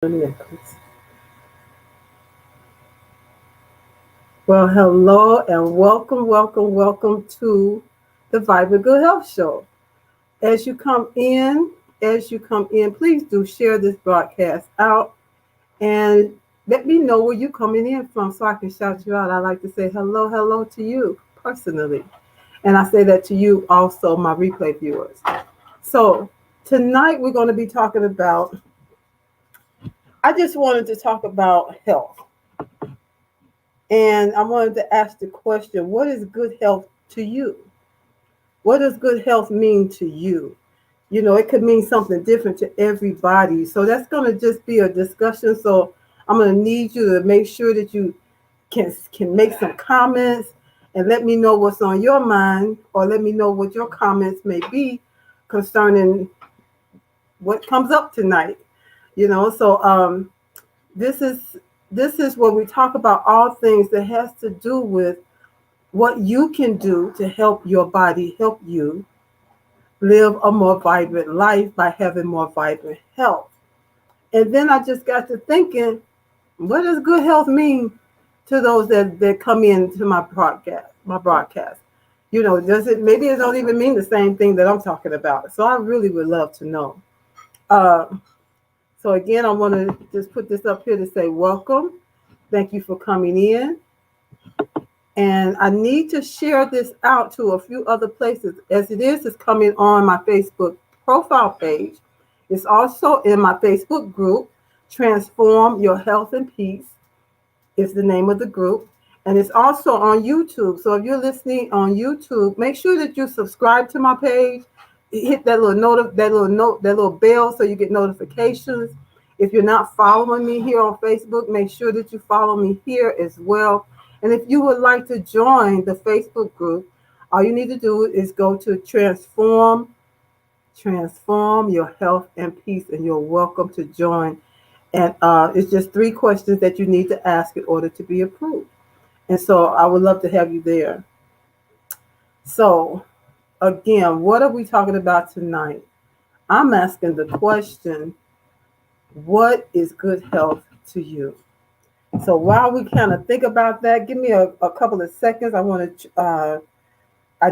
Well, hello and welcome to the Vibrant Good Health Show. As you come in, please do share this broadcast out and let me know where you're coming in from so I can shout you out. I like to say hello to you personally. And I say that to you also, my replay viewers. So tonight we're going to be talking about, I just wanted to talk about health. And I wanted to ask the question, what is good health to you? What does good health mean to you? You know, it could mean something different to everybody. So that's going to just be a discussion. So I'm going to need you to make sure that you can make some comments and let me know what's on your mind, or let me know what your comments may be concerning what comes up tonight. You know, so this is this is where we talk about all things that has to do with what you can do to help your body help you live a more vibrant life by having more vibrant health. And then I just got to thinking, what does good health mean to those that come into my broadcast? You know, does it, maybe it don't even mean the same thing that I'm talking about. So I really would love to know. Uh, so again, I want to just put this up here to say welcome. Thank you for coming in. And I need to share this out to a few other places. As it is, it's coming on my Facebook profile page. It's also in my Facebook group, Transform Your Health and Peace is the name of the group. And it's also on YouTube. So if you're listening on YouTube, make sure that you subscribe to my page. Hit that little bell so you get notifications. If you're not following me here on Facebook, make sure that you follow me here as well. And if you would like to join the Facebook group, all you need to do is go to transform your health and peace, and you're welcome to join. And it's just 3 questions that you need to ask in order to be approved. And so I would love to have you there. So again, what are we talking about tonight? I'm asking the question, what is good health to you? So while we kind of think about that, give me a couple of seconds. I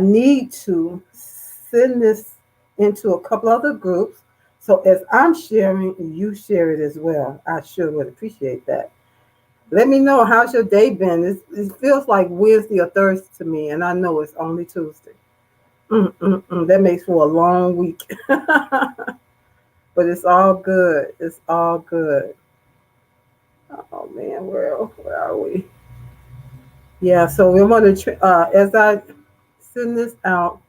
need to send this into a couple other groups. So as I'm sharing, you share it as well. I sure would appreciate that. Let me know, how's your day been? It feels like Wednesday or Thursday to me, and I know it's only Tuesday. That makes for a long week. But it's all good. It's all good. Oh man, where are we? Yeah, so we want to, as I send this out,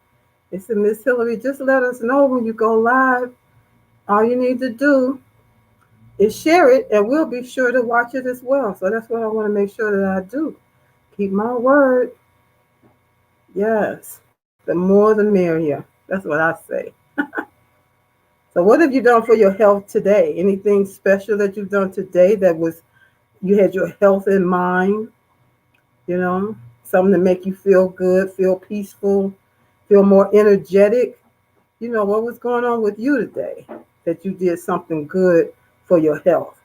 it's Miss Hillary. Just let us know when you go live. All you need to do is share it, and we'll be sure to watch it as well. So that's what I want to make sure that I do. Keep my word. Yes, the more the merrier. That's what I say. So what have you done for your health today? Anything special that you've done today that was, you had your health in mind? You know, something to make you feel good, feel peaceful, feel more energetic. You know, what was going on with you today that you did something good for your health?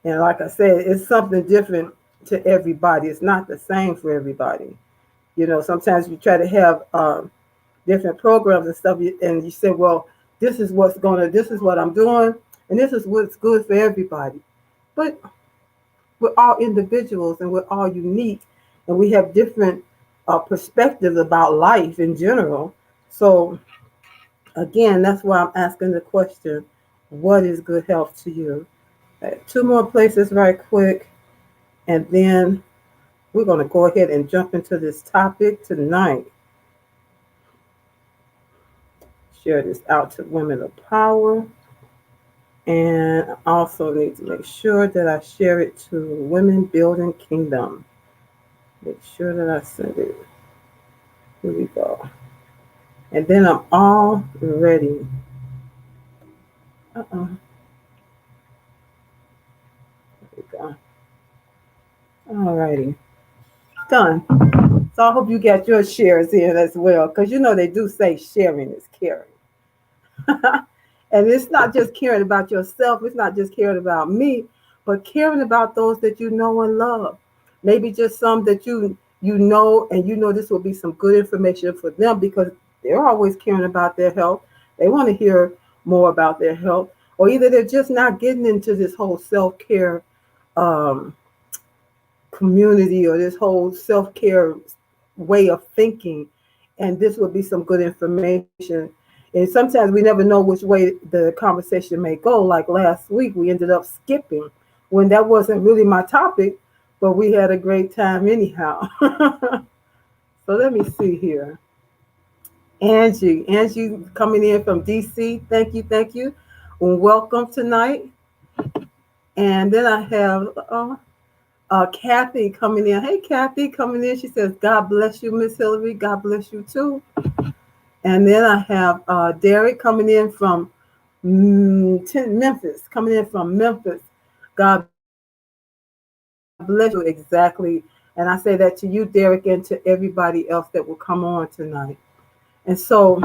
And like I said, it's something different to everybody. It's not the same for everybody. You know, sometimes you try to have different programs and stuff, and you say, well, this is what I'm doing, and this is what's good for everybody. But we're all individuals and we're all unique, and we have different perspectives about life in general. So again, that's why I'm asking the question, what is good health to you? 2 more places right quick, and then we're going to go ahead and jump into this topic tonight. Share this out to women of power. And I also need to make sure that I share it to Women Building Kingdom. Make sure that I send it. Here we go. And then I'm all ready. There we go. All righty. Done. So I hope you get your shares in as well, because you know they do say sharing is caring. And it's not just caring about yourself. It's not just caring about me, but caring about those that you know and love. Maybe just some that you know, and you know this will be some good information for them because they're always caring about their health. They want to hear more about their health, or either they're just not getting into this whole self-care um, community or this whole self-care way of thinking, and this would be some good information. And sometimes we never know which way the conversation may go. Like last week we ended up skipping when that wasn't really my topic, but we had a great time anyhow. So let me see here. Angie coming in from DC, thank you, and welcome tonight. And then I have Kathy coming in. Hey, Kathy coming in. She says, God bless you, Miss Hillary. God bless you too. And then I have Derek coming in from Memphis. God bless you exactly. And I say that to you, Derek, and to everybody else that will come on tonight. And so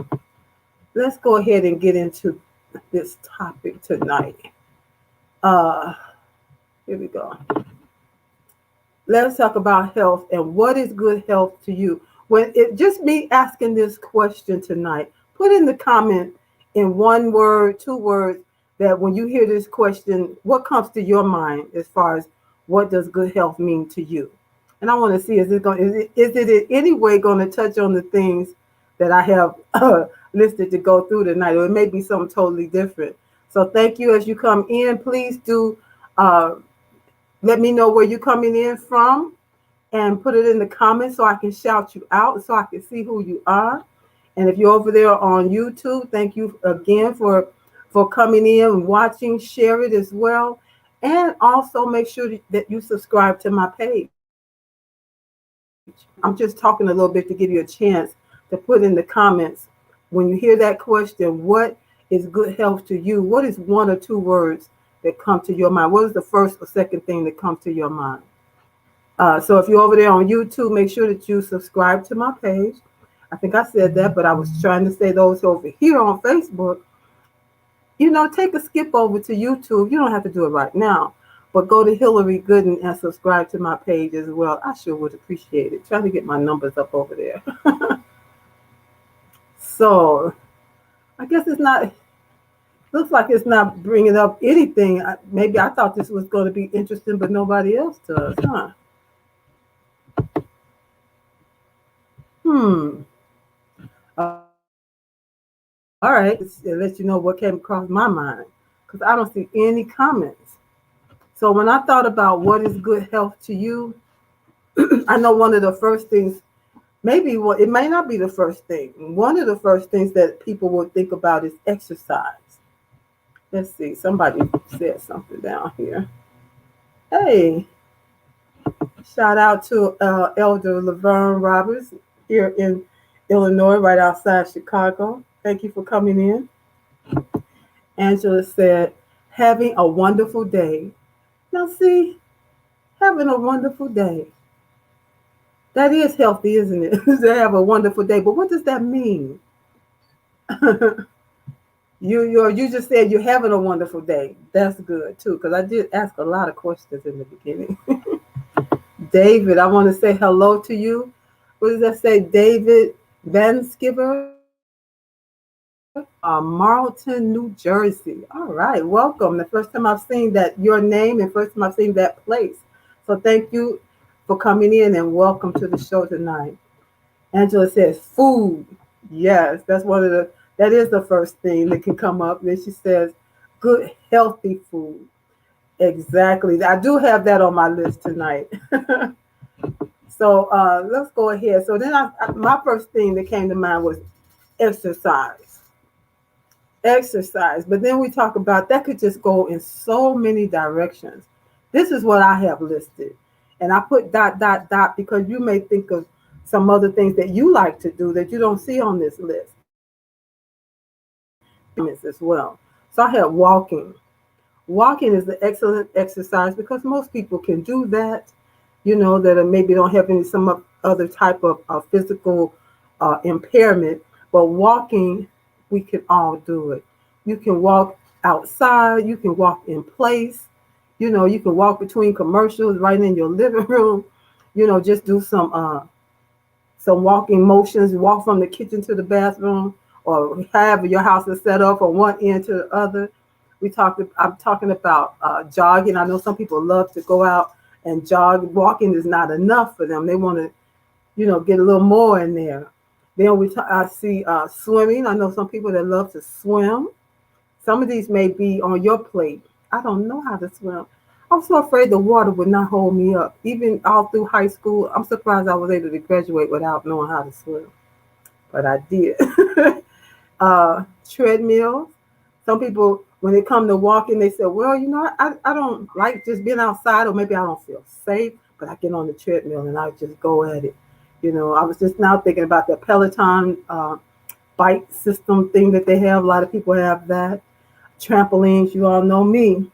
let's go ahead and get into this topic tonight. Here we go. Let's talk about health and what is good health to you. When it just me asking this question tonight, put in the comment in 1 word, 2 words, that when you hear this question, what comes to your mind as far as what does good health mean to you? And I want to see, is it in any way going to touch on the things that I have listed to go through tonight, or it may be something totally different. So thank you as you come in. Please do let me know where you're coming in from and put it in the comments so I can shout you out, so I can see who you are. And if you're over there on YouTube, thank you again for coming in and watching. Share it as well. And also make sure that you subscribe to my page. I'm just talking a little bit to give you a chance to put in the comments when you hear that question, what is good health to you? What is 1 or 2 words that come to your mind? What is the first or second thing that comes to your mind? So if you're over there on YouTube, make sure that you subscribe to my page. I think I said that, but I was trying to say those over here on Facebook. Take a skip over to YouTube. You don't have to do it right now, but go to Hillary Gooden and subscribe to my page as well. I sure would appreciate it. Trying to get my numbers up over there. So I guess looks like it's not bringing up anything. Maybe I thought this was going to be interesting, but nobody else does, huh? All right. Let's let you know what came across my mind, because I don't see any comments. So when I thought about what is good health to you, I know one of the first things, maybe it may not be the first thing. One of the first things that people will think about is exercise. Let's see. Somebody said something down here. Hey, shout out to Elder Laverne Roberts here in Illinois, right outside Chicago. Thank you for coming in. Angela said, having a wonderful day. Now, see, having a wonderful day. That is healthy, isn't it? To have a wonderful day. But what does that mean? You just said you're having a wonderful day. That's good too, because I did ask a lot of questions in the beginning. David, I want to say hello to you. What does that say? David Van Skipper, Marlton, New Jersey. All right, welcome. The first time I've seen that your name and first time I've seen that place. So thank you for coming in and welcome to the show tonight. Angela says food. Yes, that is the first thing that can come up. Then she says good, healthy food. Exactly. I do have that on my list tonight. So let's go ahead. So then my first thing that came to mind was exercise. Exercise. But then we talk about that could just go in so many directions. This is what I have listed. And I put ... because you may think of some other things that you like to do that you don't see on this list as well. So I had walking. Walking is an excellent exercise because most people can do that, that maybe don't have some other type of physical impairment. But walking, we can all do it. You can walk outside. You can walk in place. You can walk between commercials right in your living room. Just do some walking motions. Walk from the kitchen to the bathroom, or however your house is set up from one end to the other. I'm talking about jogging. I know some people love to go out and jog. Walking is not enough for them. They want to, get a little more in there. Then I see swimming. I know some people that love to swim. Some of these may be on your plate. I don't know how to swim. I'm so afraid the water would not hold me up. Even all through high school, I'm surprised I was able to graduate without knowing how to swim. But I did. Treadmills. Some people, when they come to walking, they say, well, I don't like just being outside, or maybe I don't feel safe, but I get on the treadmill and I just go at it. I was just now thinking about the Peloton bike system thing that they have. A lot of people have that. Trampolines, you all know me.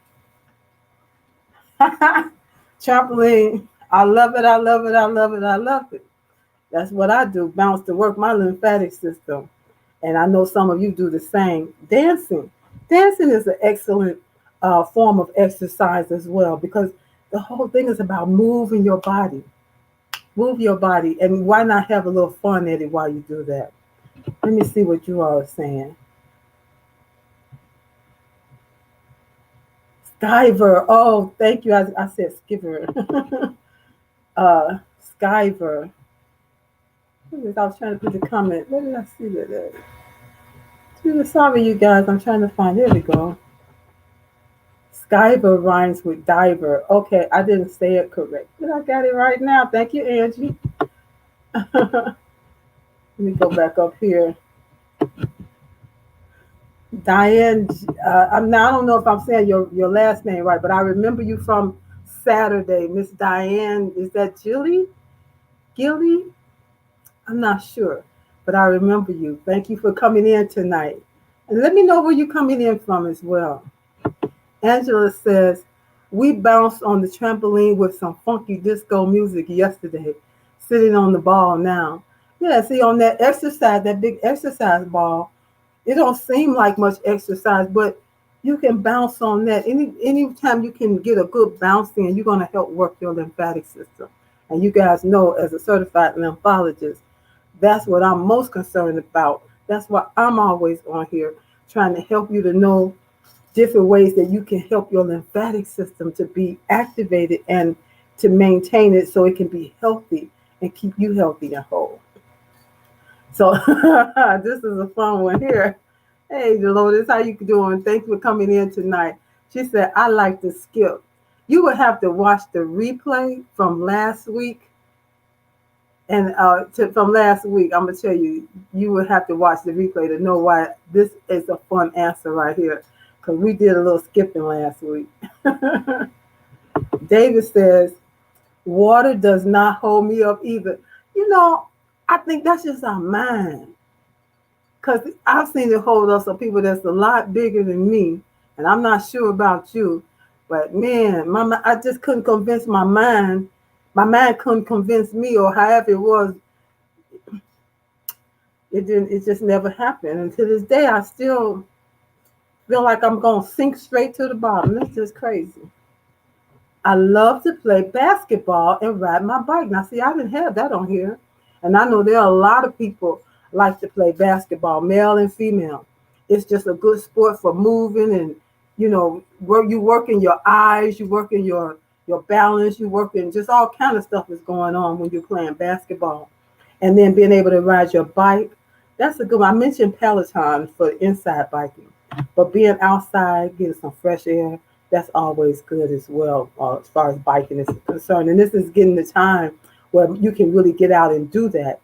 Trampoline, I love it, I love it, I love it, I love it. That's what I do, bounce to work my lymphatic system. And I know some of you do the same. Dancing. Dancing is an excellent form of exercise as well, because the whole thing is about moving your body. Move your body. And why not have a little fun at it while you do that? Let me see what you all are saying. Skyver. Oh, thank you. I said Skiver. Skyver. I was trying to put the comment. Where did I see that? Sorry, you guys. I'm trying to find. There we go. Skyver rhymes with diver. Okay, I didn't say it correct, but I got it right now. Thank you, Angie. Let me go back up here. Diane, I don't know if I'm saying your last name right, but I remember you from Saturday. Miss Diane, is that Gilly? I'm not sure, but I remember you. Thank you for coming in tonight. And let me know where you're coming in from as well. Angela says, we bounced on the trampoline with some funky disco music yesterday, sitting on the ball now. Yeah, see, on that exercise, that big exercise ball, it don't seem like much exercise, but you can bounce on that. Anytime you can get a good bounce in, you're going to help work your lymphatic system. And you guys know, as a certified lymphologist, that's what I'm most concerned about. That's why I'm always on here trying to help you to know different ways that you can help your lymphatic system to be activated and to maintain it so it can be healthy and keep you healthy and whole. So this is a fun one here. Hey, Dolores, how you doing? Thanks for coming in tonight. She said, I like to skip. You would have to watch the replay from last week. And from last week, I'm going to tell you, you would have to watch the replay to know why this is a fun answer right here. Because we did a little skipping last week. David says, water does not hold me up either. I think that's just our mind. Because I've seen it hold up some people that's a lot bigger than me. And I'm not sure about you. But man, I just couldn't convince my mind. My mind couldn't convince me, or however it was. It just never happened. And to this day, I still feel like I'm going to sink straight to the bottom. That's just crazy. I love to play basketball and ride my bike. Now, see, I didn't have that on here. And I know there are a lot of people like to play basketball, male and female. It's just a good sport for moving and, you working your eyes, you working your balance, you working just all kind of stuff is going on when you're playing basketball. And then being able to ride your bike. That's a good one. I mentioned Peloton for inside biking, but being outside, getting some fresh air, that's always good as well, as far as biking is concerned. And this is getting the time where you can really get out and do that.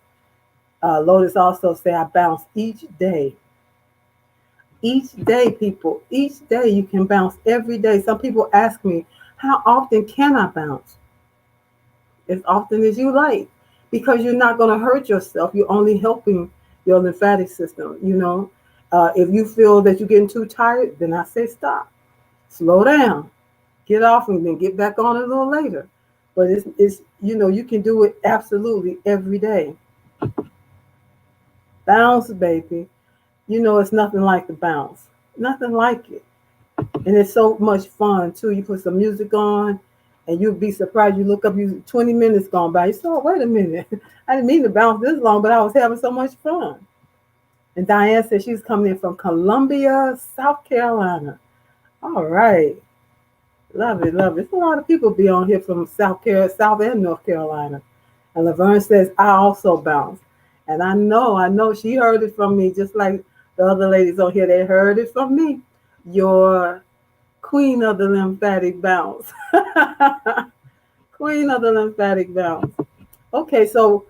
Lotus also say, I bounce each day. Each day, people. Each day you can bounce every day. Some people ask me, how often can I bounce? As often as you like, because you're not going to hurt yourself. You're only helping your lymphatic system. If you feel that you're getting too tired, then I say stop. Slow down, get off, and then get back on a little later. But it's you can do it absolutely every day. Bounce, baby. It's nothing like the bounce. Nothing like it. And it's so much fun too. You put some music on and you'll be surprised. You look up, 20 minutes gone by. You say, oh, wait a minute. I didn't mean to bounce this long, but I was having so much fun. And Diane said she's coming in from Columbia, South Carolina. All right. Love it, love it. There's a lot of people be on here from South and North Carolina. And Laverne says, I also bounce. And I know she heard it from me, just like the other ladies on here, they heard it from me. Your queen of the lymphatic bounce. Queen of the lymphatic bounce. Okay, so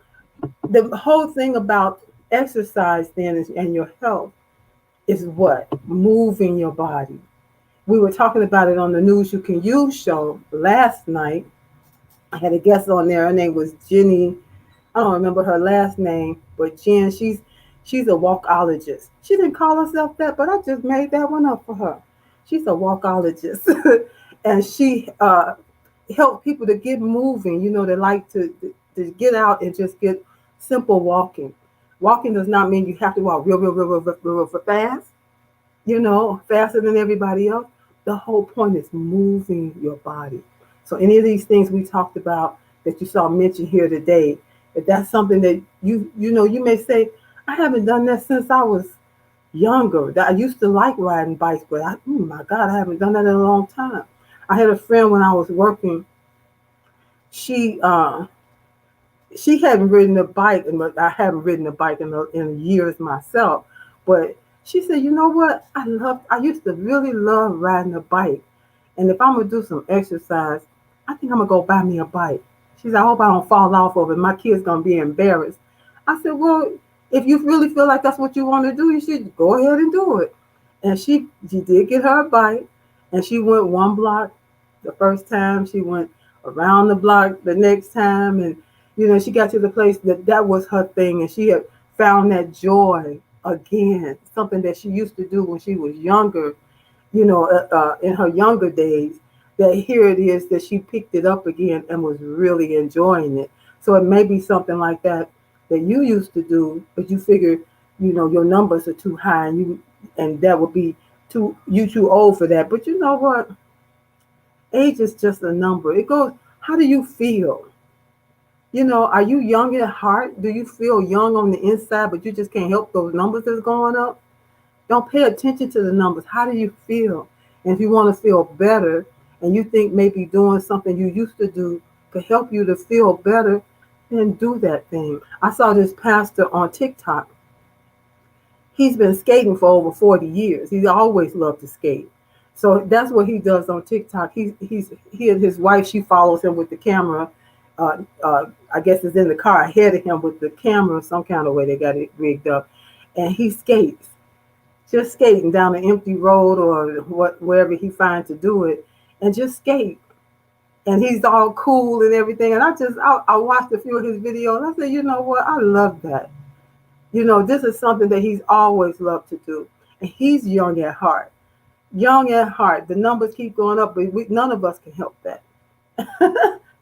the whole thing about exercise then and your health is what? Moving your body. We were talking about it on the News You Can Use show last night. I had a guest on there. Her name was Jenny. I don't remember her last name, but Jen, she's a walkologist. She didn't call herself that, but I just made that one up for her. She's a walkologist. And she helped people to get moving. They like to get out and just get simple walking. Walking does not mean you have to walk real fast, faster than everybody else. The whole point is moving your body. So any of these things we talked about that you saw mentioned here today, if that's something that you may say, I haven't done that since I was younger. I used to like riding bikes, but oh my God, I haven't done that in a long time. I had a friend when I was working. She hadn't ridden a bike, and I haven't ridden a bike in years myself. But she said, you know what? I used to really love riding a bike. And if I'm going to do some exercise, I think I'm going to go buy me a bike. She said, I hope I don't fall off of it. My kid's going to be embarrassed. I said, well, if you really feel like that's what you want to do, you should go ahead and do it. And she did get her a bike, and she went one block the first time. She went around the block the next time. And, she got to the place that was her thing. And she had found that joy again, something that she used to do when she was younger, in her younger days, that here it is that she picked it up again and was really enjoying it. So it may be something like that you used to do, but you figure, your numbers are too high and that would be too old for that. But you know what? Age is just a number. It goes, how do you feel? Are you young at heart? Do you feel young on the inside, but you just can't help those numbers that's going up? Don't pay attention to the numbers. How do you feel? And if you want to feel better and you think maybe doing something you used to do could help you to feel better, then do that thing. I saw this pastor on TikTok. He's been skating for over 40 years. He's always loved to skate. So that's what he does on TikTok. He and his wife, she follows him with the camera. I guess is in the car ahead of him with the camera, some kind of way they got it rigged up. And he skates. Just skating down an empty road or wherever he finds to do it, and just skate. And he's all cool and everything. And I watched a few of his videos. I said, you know what? I love that. This is something that he's always loved to do. And he's young at heart. Young at heart. The numbers keep going up, but none of us can help that.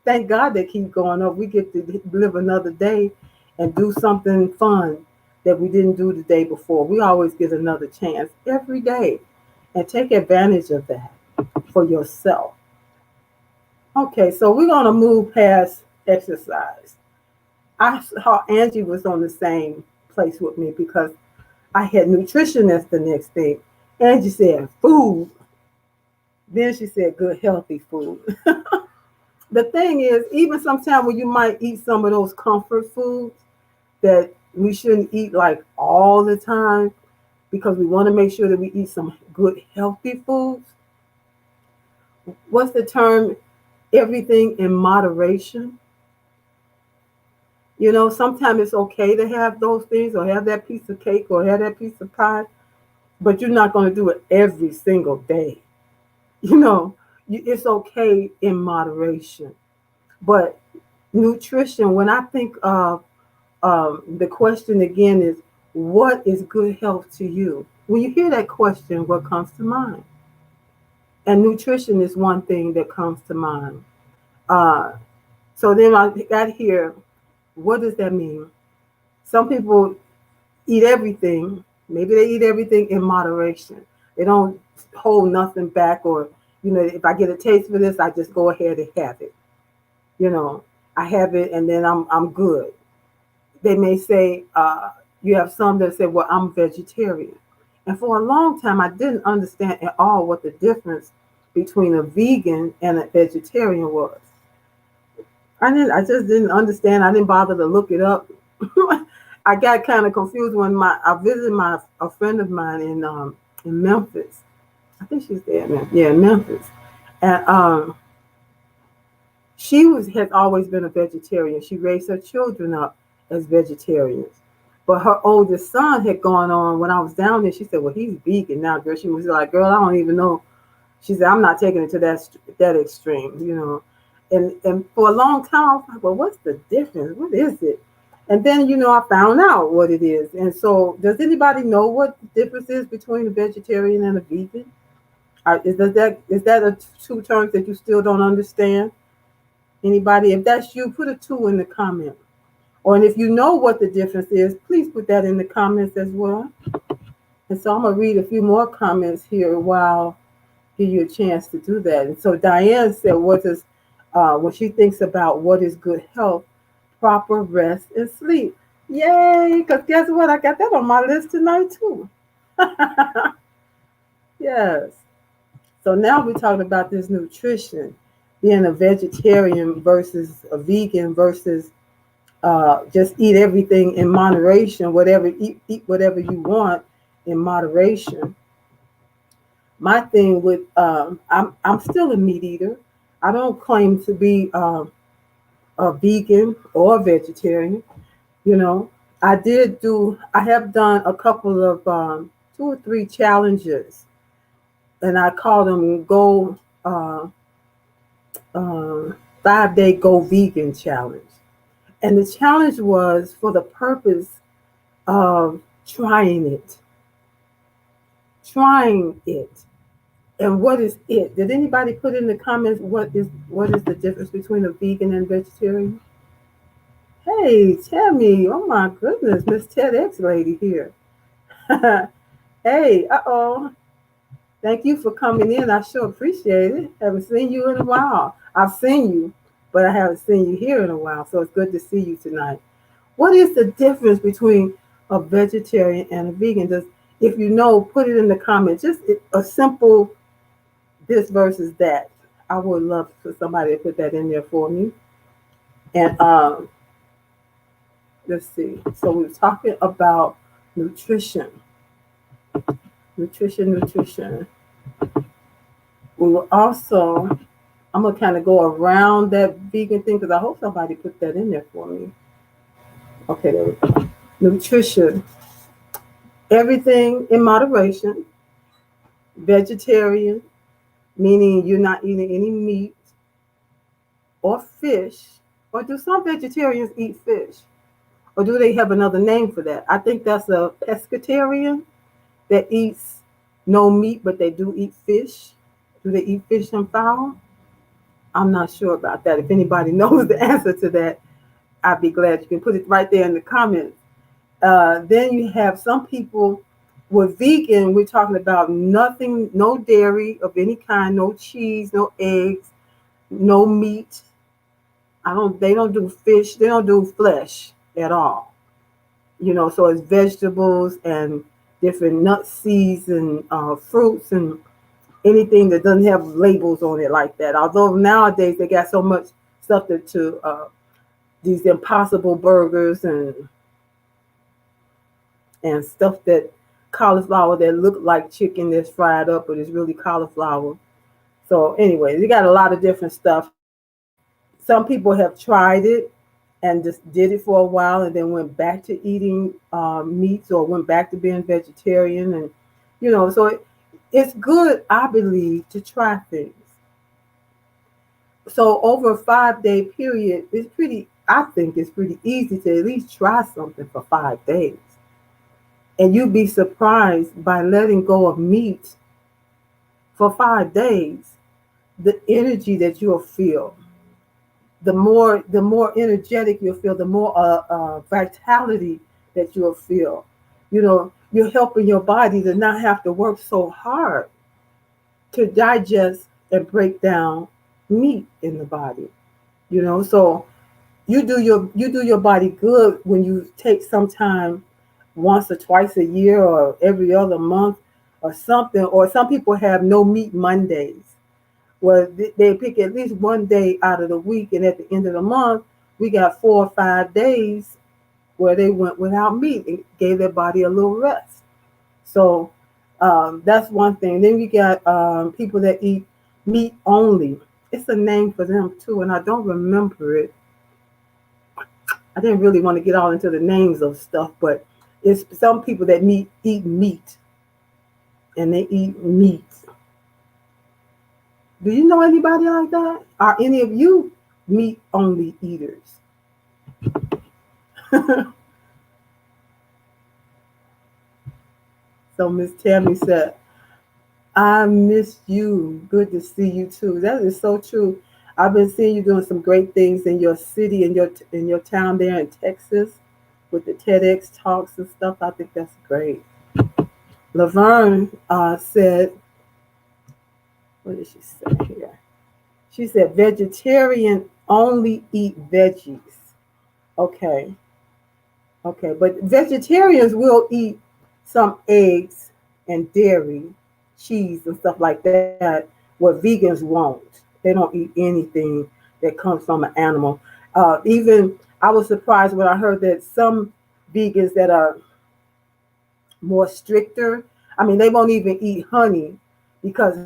Thank God they keep going up. We get to live another day and do something fun that we didn't do the day before. We always get another chance every day, and take advantage of that for yourself. Okay, so we're going to move past exercise. I saw Angie was on the same place with me because I had nutrition as the next thing. Angie said food. Then she said good, healthy food. The thing is, even sometimes when you might eat some of those comfort foods that we shouldn't eat like all the time because we want to make sure that we eat some good, healthy foods. What's the term? Everything in moderation. Sometimes it's okay to have those things or have that piece of cake or have that piece of pie, but you're not going to do it every single day. It's okay in moderation. But nutrition, when I think of the question again is, what is good health to you? When you hear that question, what comes to mind? And nutrition is one thing that comes to mind. So then I got here, what does that mean? Some people eat everything. Maybe they eat everything in moderation. They don't hold nothing back, or if I get a taste for this, I just go ahead and have it. You know, I have it, and then I'm good. They may say, you have some that say, well, I'm vegetarian. And for a long time, I didn't understand at all what the difference between a vegan and a vegetarian was. I just didn't understand. I didn't bother to look it up. I got kind of confused when I visited a friend of mine in Memphis. I think she's there now. Yeah, in Memphis. And she has always been a vegetarian. She raised her children up as vegetarians. But her oldest son had gone on when I was down there. She said, "Well, he's vegan now, girl." She was like, "Girl, I don't even know." She said, "I'm not taking it to that extreme." And for a long time, I was like, "Well, what's the difference? What is it?" And then, I found out what it is. And so, does anybody know what the difference is between a vegetarian and a vegan? Is that two terms that you still don't understand? Anybody? If that's you, put a 2 in the comment. Or and if you know what the difference is, please put that in the comments as well. And so I'm gonna read a few more comments here while give you a chance to do that. And so Diane said, when she thinks about what is good health, proper rest and sleep. Yay! Because guess what? I got that on my list tonight too. Yes. So now we're talking about this nutrition, being a vegetarian versus a vegan versus just eat everything in moderation, eat whatever you want in moderation. My thing with I'm still a meat eater. I don't claim to be a vegan or a vegetarian. You know, I have done a couple of 2 or 3 challenges, and I call them uh, uh, 5-day go vegan challenge. And the challenge was for the purpose of trying it. And what is it? Did anybody put in the comments what is the difference between a vegan and vegetarian? Hey, Tammy! Oh my goodness, Miss TEDx lady here. Hey, thank you for coming in. I sure appreciate it. Haven't seen you in a while. I've seen you, but I haven't seen you here in a while. So it's good to see you tonight. What is the difference between a vegetarian and a vegan? If you know, put it in the comments. Just a simple this versus that. I would love for somebody to put that in there for me. And let's see. So we were talking about nutrition. Nutrition. We will also, I'm going to kind of go around that vegan thing because I hope somebody put that in there for me. Okay, there we go. Nutrition. Everything in moderation. Vegetarian, meaning you're not eating any meat or fish. Or do some vegetarians eat fish? Or do they have another name for that? I think that's a pescatarian that eats no meat, but they do eat fish. Do they eat fish and fowl? I'm not sure about that. If anybody knows the answer to that, I'd be glad. You can put it right there in the comments. Then you have some people with vegan. We're talking about nothing, no dairy of any kind, no cheese, no eggs, no meat. They don't do fish. They don't do flesh at all. So it's vegetables and different nuts, seeds, and fruits, and anything that doesn't have labels on it like that. Although nowadays they got so much stuff to these impossible burgers and stuff that cauliflower that look like chicken that's fried up, but it's really cauliflower. So anyway, you got a lot of different stuff. Some people have tried it and just did it for a while and then went back to eating meats or went back to being vegetarian. And, so it's good, I believe, to try things. So over a 5-day period, I think it's pretty easy to at least try something for 5 days. And you'd be surprised by letting go of meat for 5 days, the energy that you'll feel. The more energetic you'll feel, the more vitality that you'll feel. you're helping your body to not have to work so hard to digest and break down meat in the body. So you do your body good when you take some time once or twice a year or every other month or something. Or some people have no meat Mondays, where they pick at least one day out of the week, and at the end of the month we got 4 or 5 days where they went without meat and gave their body a little rest. So that's one thing. Then we got people that eat meat only. It's a name for them too, and I don't remember it. I didn't really want to get all into the names of stuff, but it's some people that eat meat, and they eat meat. Do you know anybody like that? Are any of you meat only eaters? So Miss Tammy said, I miss you. Good to see you too. That is so true. I've been seeing you doing some great things in your city, in your town there in Texas, with the TEDx talks and stuff. I think that's great. Laverne said, what did she say here? She said, vegetarian only eat veggies. Okay. Okay. But vegetarians will eat some eggs and dairy, cheese, and stuff like that, what vegans won't. They don't eat anything that comes from an animal. Even I was surprised when I heard that some vegans that are more stricter, I mean, they won't even eat honey because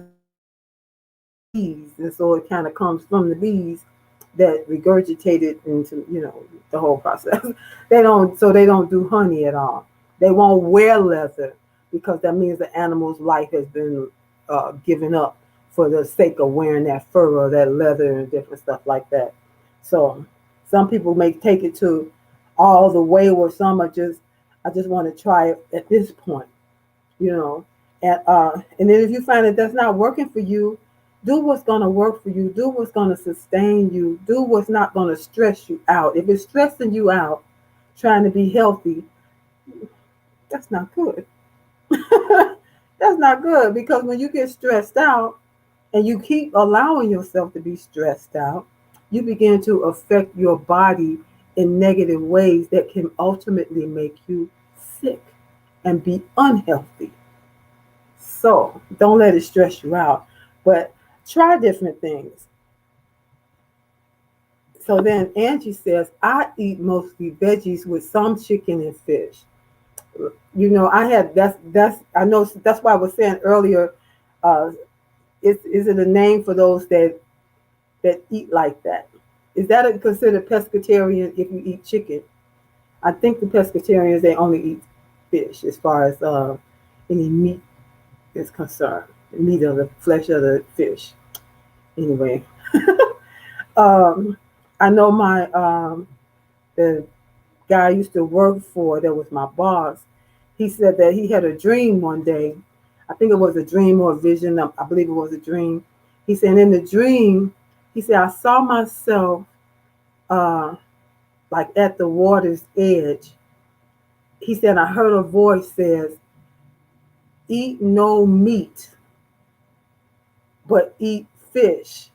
bees, and so it kind of comes from the bees that regurgitate it into the whole process. They don't do honey at all. They won't wear leather because that means the animal's life has been given up for the sake of wearing that fur or that leather and different stuff like that. So some people may take it to all the way, where some are just, I just want to try it at this point, you know. And then if you find that that's not working for you, do what's going to work for you. Do what's going to sustain you. Do what's not going to stress you out. If it's stressing you out, trying to be healthy, that's not good. That's not good, because when you get stressed out and you keep allowing yourself to be stressed out, you begin to affect your body in negative ways that can ultimately make you sick and be unhealthy. So don't let it stress you out, but try different things. So then Angie says, I eat mostly veggies with some chicken and fish. I had that's I know that's why I was saying earlier, uh, is it a name for those that eat like that? Is that considered pescatarian if you eat chicken? I think the pescatarians, they only eat fish as far as any meat is concerned. The meat of the flesh of the fish. Anyway, um, I know the guy I used to work for, that was my boss. He said that he had a dream one day. I think it was a dream or a vision. I believe it was a dream. He said in the dream, he said, I saw myself uh, like at the water's edge. He said, I heard a voice says, eat no meat, but eat fish.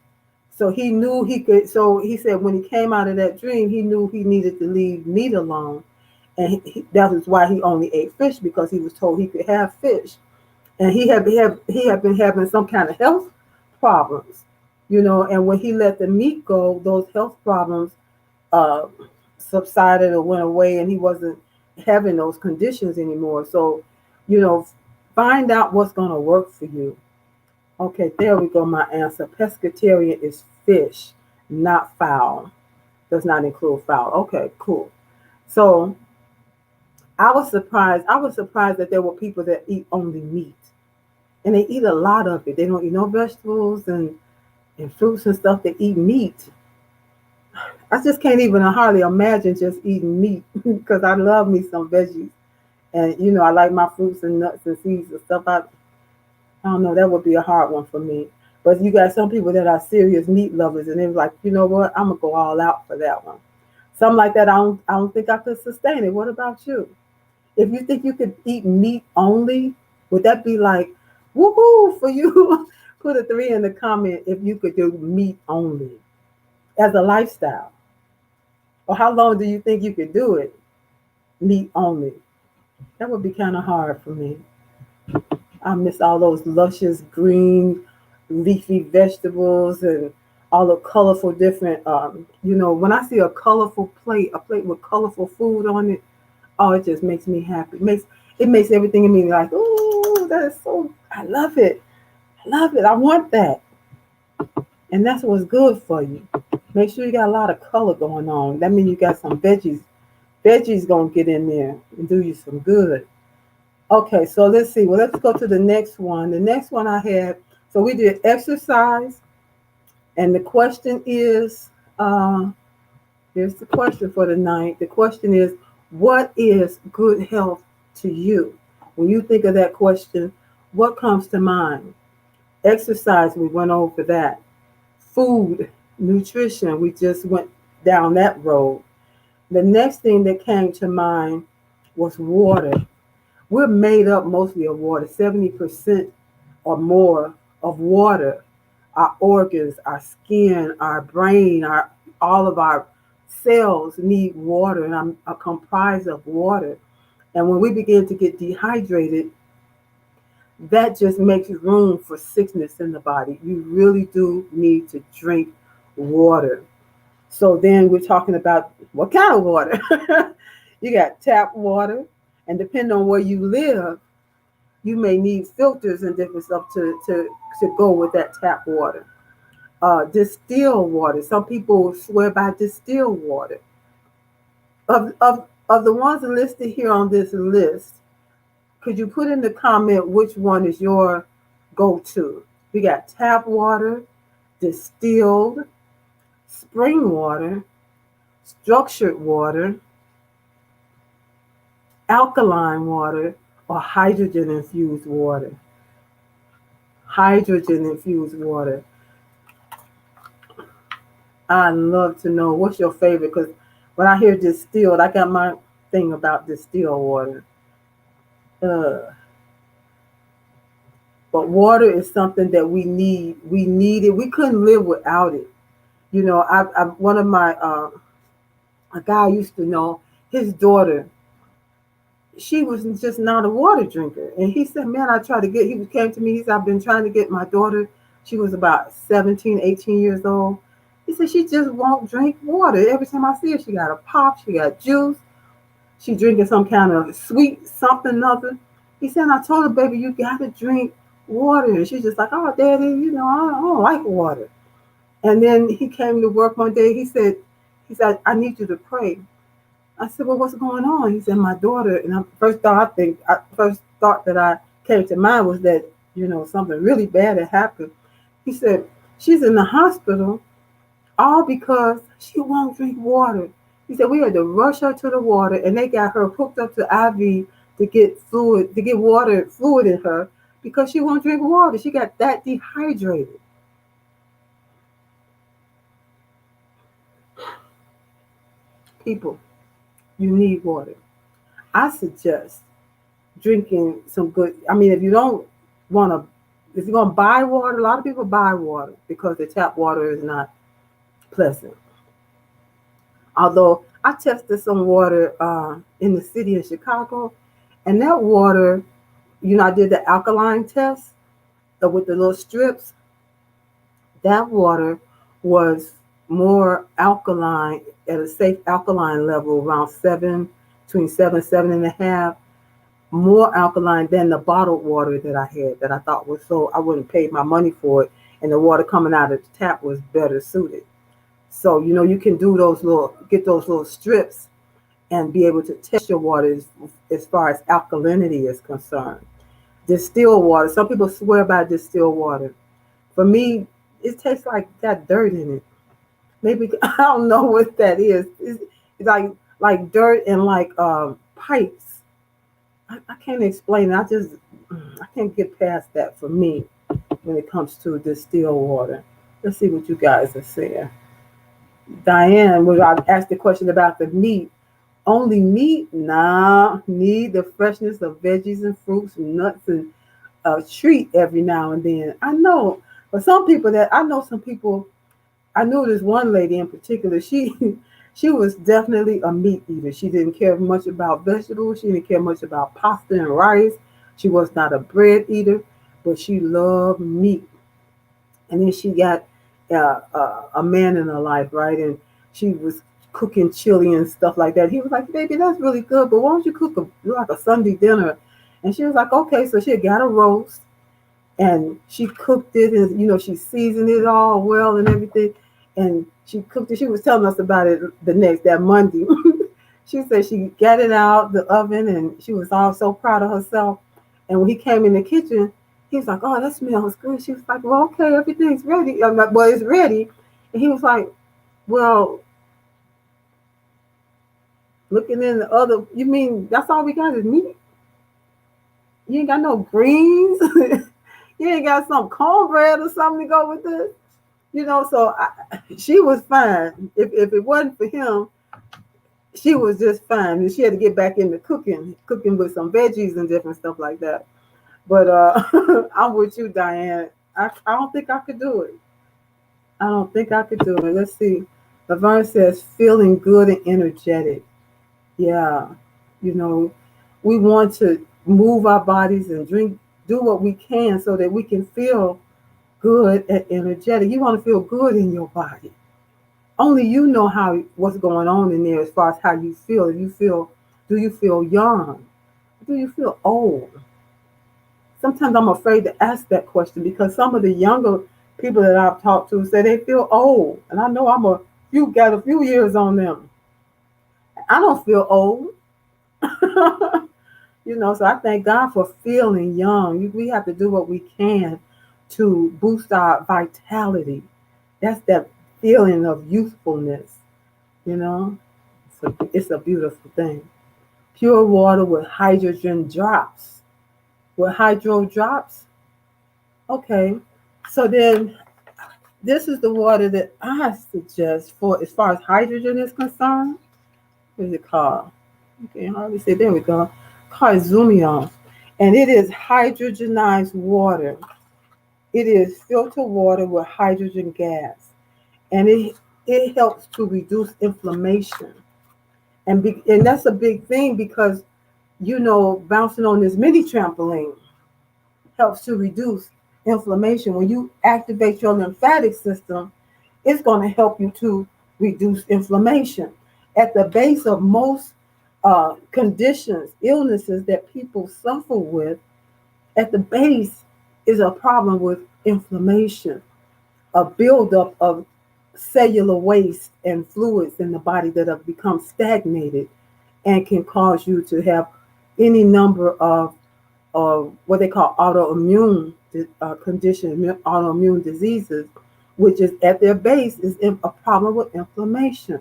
So he knew he could. So he said when he came out of that dream, he knew he needed to leave meat alone. And that was why he only ate fish, because he was told he could have fish. And he had been having some kind of health problems, and when he let the meat go, those health problems uh, subsided or went away, and he wasn't having those conditions anymore. So, you know, find out what's going to work for you. Okay, there we go. My answer. Pescatarian is fish, not fowl. Does not include fowl. Okay, cool. So I was surprised. I was surprised that there were people that eat only meat, and they eat a lot of it. They don't eat no vegetables and fruits and stuff. They eat meat. I just can't even hardly imagine just eating meat because I love me some veggies. And I like my fruits and nuts and seeds and stuff. I don't know, that would be a hard one for me. But you got some people that are serious meat lovers, and they're like, you know what, I'm gonna go all out for that one. Something like that, I don't think I could sustain it. What about you? If you think you could eat meat only, would that be like, woohoo for you? Put a 3 in the comment if you could do meat only as a lifestyle. Or how long do you think you could do it, meat only? That would be kind of hard for me. I miss all those luscious green leafy vegetables and all the colorful different when I see a colorful plate, a plate with colorful food on it, oh, it just makes me happy. It makes everything in me like, oh, that is so, I love it. I love it. I want that. And that's what's good for you. Make sure you got a lot of color going on. That means you got some veggies. Veggies gonna get in there and do you some good. Okay, so let's see. Well, let's go to the next one. The next one I had, so we did exercise, and the question is, here's the question for tonight. The question is, what is good health to you? When you think of that question, what comes to mind? Exercise, we went over that. Food, nutrition, we just went down that road. The next thing that came to mind was water. We're made up mostly of water, 70% or more of water. Our organs, our skin, our brain, all of our cells need water and are comprised of water. And when we begin to get dehydrated, that just makes room for sickness in the body. You really do need to drink water. So then we're talking about what kind of water? You got tap water, and depending on where you live, you may need filters and different stuff to go with that tap water. Distilled water. Some people swear by distilled water. Of the ones listed here on this list, could you put in the comment which one is your go-to? We got tap water, distilled, spring water, structured water, alkaline water, or hydrogen infused water. Hydrogen infused water. I love to know what's your favorite, because when I hear distilled, I got my thing about distilled water. Uh, but water is something that we need. We need it. We couldn't live without it. You know, I one of my a guy I used to know, his daughter, she was just not a water drinker. And he said, man, he came to me, he said, I've been trying to get my daughter, she was about 17, 18 years old. He said, she just won't drink water. Every time I see her, she got a pop, she got juice, she drinking some kind of sweet something other. He said, I told her, baby, you got to drink water. And she's just like, oh, daddy, I don't like water. And then he came to work one day, he said, I need you to pray. I said, well, what's going on? He said, my daughter. And first thought that I came to mind was that, something really bad had happened. He said, she's in the hospital all because she won't drink water. He said, we had to rush her to the water, and they got her hooked up to IV to get fluid in her, because she won't drink water. She got that dehydrated. People, you need water. I suggest drinking some good. I mean, if you don't want to, if you're gonna buy water, a lot of people buy water because the tap water is not pleasant. Although I tested some water in the city of Chicago, and that water, I did the alkaline test with the little strips. That water was more alkaline at a safe alkaline level, around between 7.5, more alkaline than the bottled water that I had, that I thought was, so I wouldn't pay my money for it. And the water coming out of the tap was better suited. So, you can get those little strips and be able to test your water as far as alkalinity is concerned. Distilled water, some people swear by distilled water. For me, it tastes like got dirt in it. Maybe, I don't know what that is. It's like dirt and like pipes. I can't explain it. I can't get past that for me when it comes to distilled water. Let's see what you guys are saying. Diane, when I asked the question about the meat, Only meat? Nah, need the freshness of veggies and fruits, nuts, and a treat every now and then. I know, but some people that I know, some people I knew this one lady in particular. She she was definitely a meat eater. She didn't care much about vegetables. She didn't care much about pasta and rice. She was not a bread eater, but she loved meat. And then she got a man in her life, right? And she was cooking chili and stuff like that. He was like, "Baby, that's really good, but why don't you cook like a Sunday dinner?" And she was like, "Okay." So she got a roast and she cooked it, and she seasoned it all well and everything, and she cooked it. She was telling us about it that Monday. She said she got it out the oven and she was all so proud of herself. And when he came in the kitchen, he was like, "Oh, that smells good." She was like, "Well, okay, everything's ready." I'm like, "Well, it's ready." And he was like, "Well, looking in the other, you mean that's all we got is meat? You ain't got no greens? You ain't got some cornbread or something to go with this?" So she was fine. If it wasn't for him, she was just fine. And she had to get back into cooking with some veggies and different stuff like that. But I'm with you, Diane. I don't think I could do it. I don't think I could do it. Let's see. Laverne says, feeling good and energetic. Yeah. You know, we want to move our bodies and do what we can so that we can feel good and energetic. You want to feel good in your body. Only you know what's going on in there as far as how you feel. Do you feel young? Do you feel old? Sometimes I'm afraid to ask that question because some of the younger people that I've talked to say they feel old, and I know you got a few years on them. I don't feel old. So I thank God for feeling young. We have to do what we can to boost our vitality. That's that feeling of youthfulness, you know. It's a beautiful thing. Pure water with hydrogen drops. With hydro drops, okay. So then this is the water that I suggest for as far as hydrogen is concerned. What is it called? Okay, hardly say. There we go. Called Zumion, and it is hydrogenized water. It is filtered water with hydrogen gas, and it helps to reduce inflammation, and that's a big thing because bouncing on this mini trampoline helps to reduce inflammation. When you activate your lymphatic system, it's going to help you to reduce inflammation. At the base of most conditions, illnesses that people suffer with, at the base is a problem with inflammation, a buildup of cellular waste and fluids in the body that have become stagnated and can cause you to have any number of what they call autoimmune conditions, autoimmune diseases, which is at their base is a problem with inflammation.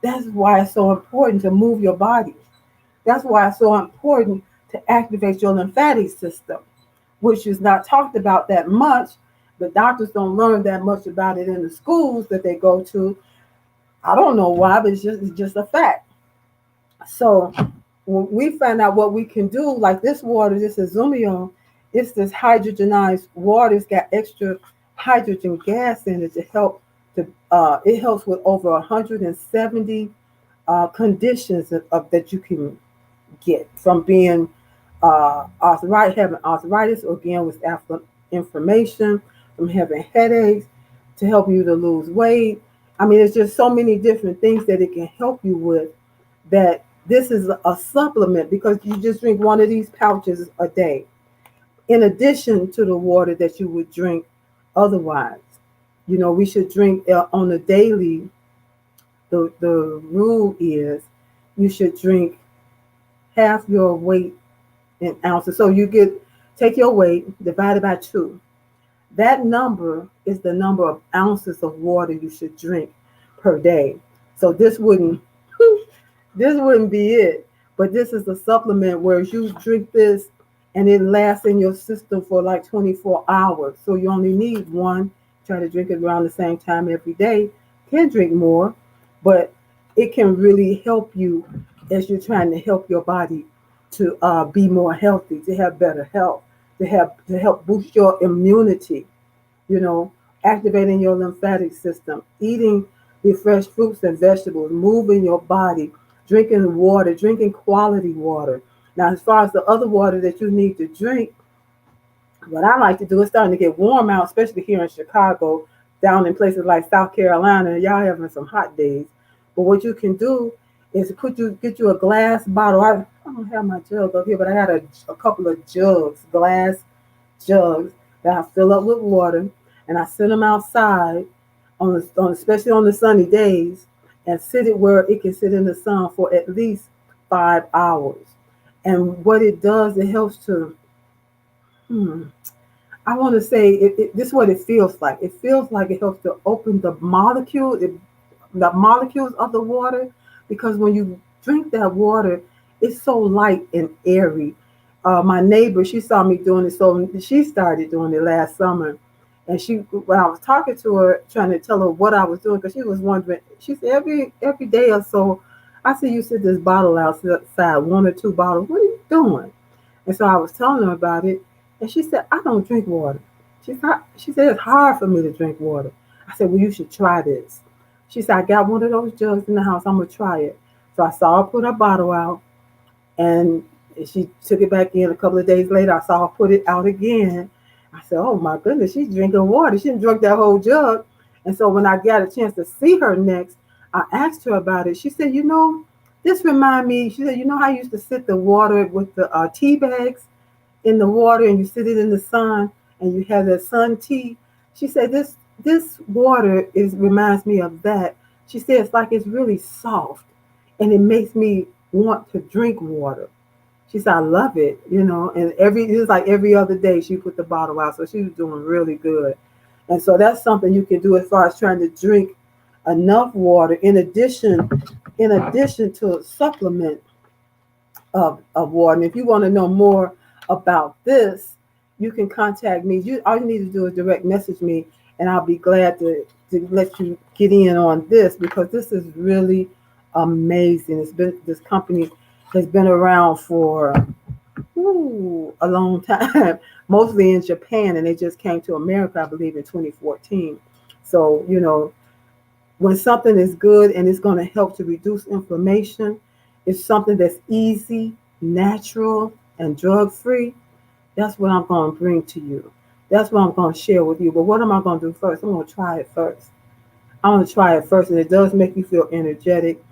That's why it's so important to move your body. That's why it's so important to activate your lymphatic system, which is not talked about that much. The doctors don't learn that much about it in the schools that they go to. I don't know why, but it's just a fact. So when we find out what we can do, like this water, this is Zumion, it's this hydrogenized water. It's got extra hydrogen gas in it to help it helps with over 170 conditions that you can get from being having arthritis, or again with inflammation, from having headaches, to help you to lose weight. I mean, there's just so many different things that it can help you with, that this is a supplement because you just drink one of these pouches a day, in addition to the water that you would drink otherwise. We should drink on a daily. The rule is you should drink half your weight in ounces. So take your weight, divide it by 2. That number is the number of ounces of water you should drink per day. So this wouldn't be it. But this is a supplement where you drink this and it lasts in your system for like 24 hours. So you only need one. Try to drink it around the same time every day. Can drink more, but it can really help you as you're trying to help your body to be more healthy, to have better health, to help boost your immunity, you know, activating your lymphatic system, eating the fresh fruits and vegetables, moving your body, drinking water, drinking quality water. Now, as far as the other water that you need to drink, what I like to do is starting to get warm out, especially here in Chicago, down in places like South Carolina. Y'all having some hot days. But what you can do is get you a glass bottle. I don't have my jug up here, but I got a couple of jugs, glass jugs that I fill up with water, and I sit them outside especially on the sunny days, and sit it where it can sit in the sun for at least 5 hours. And what it does, it helps to hmm, I want to say this is what it feels like. It feels like it helps to open the molecules of the water, because when you drink that water, it's so light and airy. My neighbor, she saw me doing it, so she started doing it last summer. And when I was talking to her, trying to tell her what I was doing, because she was wondering, she said every day or so, I see you sit this bottle outside, one or two bottles. What are you doing? And so I was telling her about it, and she said, I don't drink water. She said, it's hard for me to drink water. I said, well, you should try this. She said, I got one of those jugs in the house. I'm going to try it. So I saw her put her bottle out, and she took it back in. A couple of days later, I saw her put it out again. I said, oh, my goodness, she's drinking water. She didn't drink that whole jug. And so when I got a chance to see her next, I asked her about it. She said, this remind me, she said, how I used to sit the water with the tea bags in the water, and you sit it in the sun and you have that sun tea. She said, this water reminds me of that. She said, it's like it's really soft and it makes me want to drink water. She said, I love it, and it was like every other day she put the bottle out. So she was doing really good. And so that's something you can do as far as trying to drink enough water in addition to supplement of water. And if you want to know more about this, you can contact me. All you need to do is direct message me, and I'll be glad to let you get in on this, because this is really amazing. This company has been around for a long time, mostly in Japan, and they just came to America, I believe, in 2014. So, when something is good and it's going to help to reduce inflammation, it's something that's easy, natural, and drug-free, that's what I'm going to bring to you. That's what I'm going to share with you. But what am I going to do first? I'm going to try it first. I'm going to try it first, and it does make you feel energetic.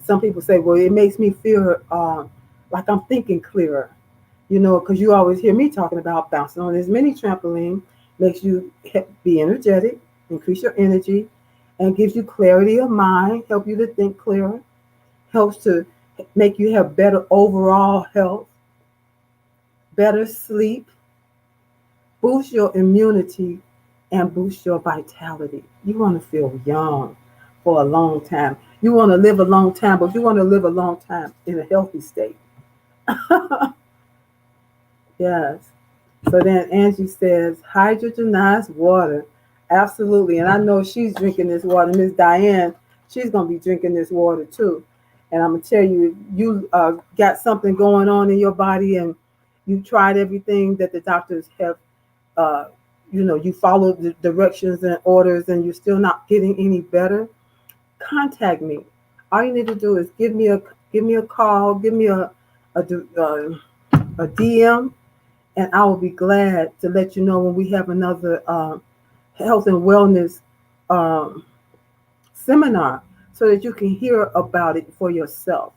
Some people say, well, it makes me feel like I'm thinking clearer, because you always hear me talking about bouncing on this mini trampoline. Makes you be energetic, increase your energy, and gives you clarity of mind, help you to think clearer, helps to make you have better overall health, better sleep, boost your immunity, and boost your vitality. You want to feel young for a long time. You want to live a long time, but you want to live a long time in a healthy state. Yes. So then Angie says, hydrogenized water. Absolutely. And I know she's drinking this water. Miss Diane, she's going to be drinking this water too. And I'm going to tell you, you got something going on in your body and you tried everything that the doctors have, you followed the directions and orders and you're still not getting any better, contact me. All you need to do is give me a call, give me a DM, and I will be glad to let you know when we have another health and wellness seminar, so that you can hear about it for yourself.